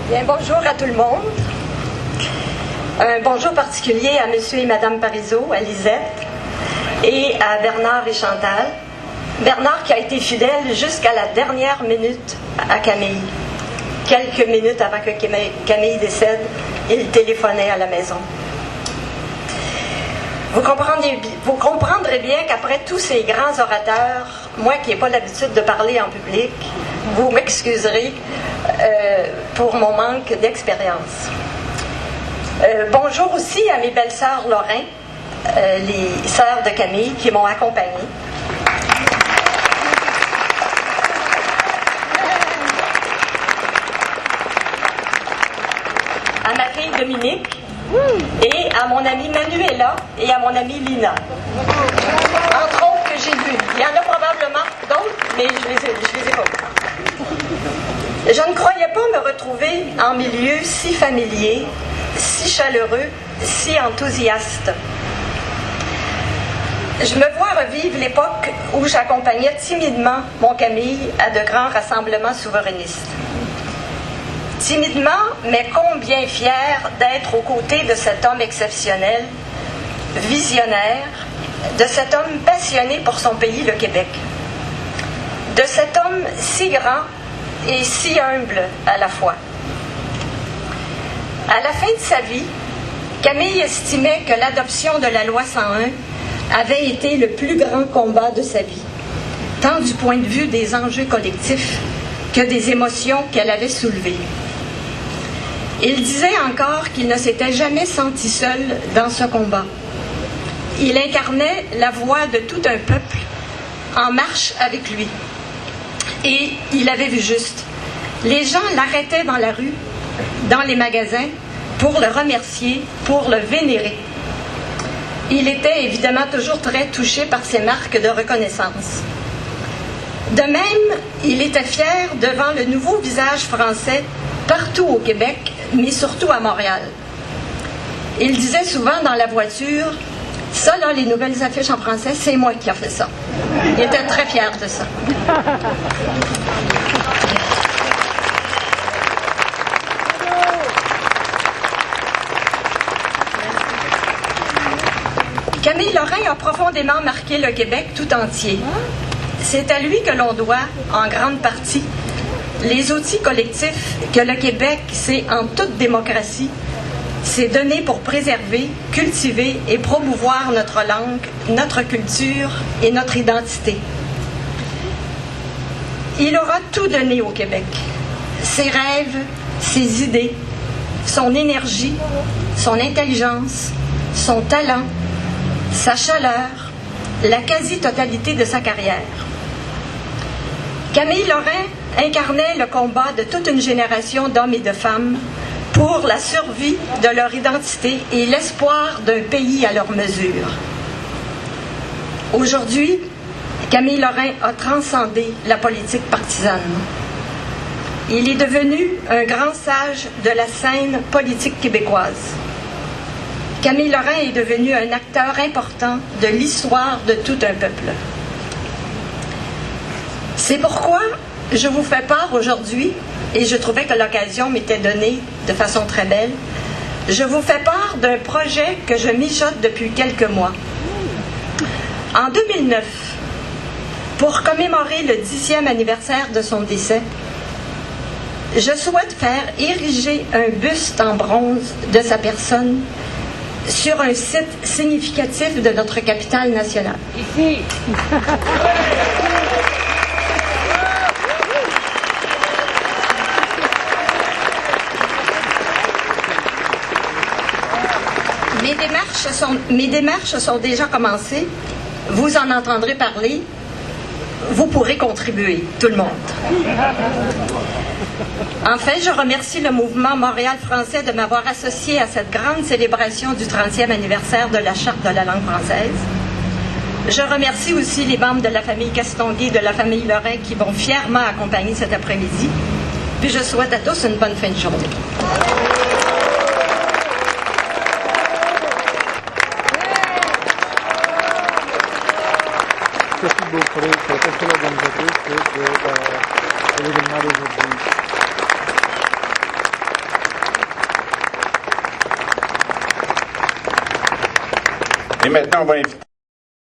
Bien, bonjour à tout le monde. Un bonjour particulier à Monsieur et Madame Parizeau, à Lisette, et à Bernard et Chantal. Bernard qui a été fidèle jusqu'à la dernière minute à Camille. Quelques minutes avant que Camille décède, il téléphonait à la maison. Vous comprendrez bien qu'après tous ces grands orateurs, moi qui n'ai pas l'habitude de parler en public, vous m'excuserez pour mon manque d'expérience. Bonjour aussi à mes belles sœurs Lorrain, les sœurs de Camille qui m'ont accompagnée. À ma fille Dominique et à mon amie Manuela et à mon amie Lina. Entre autres que j'ai vues. Il y en a probablement d'autres, mais je les ai pas vues. Je ne croyais pas me retrouver en milieu si familier, si chaleureux, si enthousiaste. Je me vois revivre l'époque où j'accompagnais timidement mon Camille à de grands rassemblements souverainistes. Timidement, mais combien fière d'être aux côtés de cet homme exceptionnel, visionnaire, de cet homme passionné pour son pays, le Québec, de cet homme si grand et si humble à la fois. À la fin de sa vie, Camille estimait que l'adoption de la loi 101 avait été le plus grand combat de sa vie, tant du point de vue des enjeux collectifs que des émotions qu'elle avait soulevées. Il disait encore qu'il ne s'était jamais senti seul dans ce combat. Il incarnait la voix de tout un peuple en marche avec lui. Et il avait vu juste. Les gens l'arrêtaient dans la rue, dans les magasins, pour le remercier, pour le vénérer. Il était évidemment toujours très touché par ces marques de reconnaissance. De même, il était fier devant le nouveau visage français partout au Québec, mais surtout à Montréal. Il disait souvent dans la voiture, « Ça, là, les nouvelles affiches en français, c'est moi qui ai fait ça. » Il était très fier de ça. Camille Lorrain a profondément marqué le Québec tout entier. C'est à lui que l'on doit, en grande partie, les outils collectifs que le Québec s'est, en toute démocratie, s'est donné pour préserver, cultiver et promouvoir notre langue, notre culture et notre identité. Il aura tout donné au Québec. Ses rêves, ses idées, son énergie, son intelligence, son talent, sa chaleur, la quasi-totalité de sa carrière. Camille Lorrain incarnait le combat de toute une génération d'hommes et de femmes pour la survie de leur identité et l'espoir d'un pays à leur mesure. Aujourd'hui, Camille Lorrain a transcendé la politique partisane. Il est devenu un grand sage de la scène politique québécoise. Camille Lorrain est devenu un acteur important de l'histoire de tout un peuple. C'est pourquoi je vous fais part aujourd'hui, et je trouvais que l'occasion m'était donnée de façon très belle, je vous fais part d'un projet que je mijote depuis quelques mois. En 2009, pour commémorer le 10e anniversaire de son décès, je souhaite faire ériger un buste en bronze de sa personne sur un site significatif de notre capitale nationale. Ici. Mes démarches sont déjà commencées. Vous en entendrez parler. Vous pourrez contribuer, tout le monde. Enfin, je remercie le mouvement Montréal français de m'avoir associé à cette grande célébration du 30e anniversaire de la Charte de la langue française. Je remercie aussi les membres de la famille Castonguay et de la famille Lorrain qui vont fièrement accompagner cet après-midi. Puis je souhaite à tous une bonne fin de journée. Merci beaucoup pour l'organisatrice de l'événement d'aujourd'hui. Et maintenant, on va inviter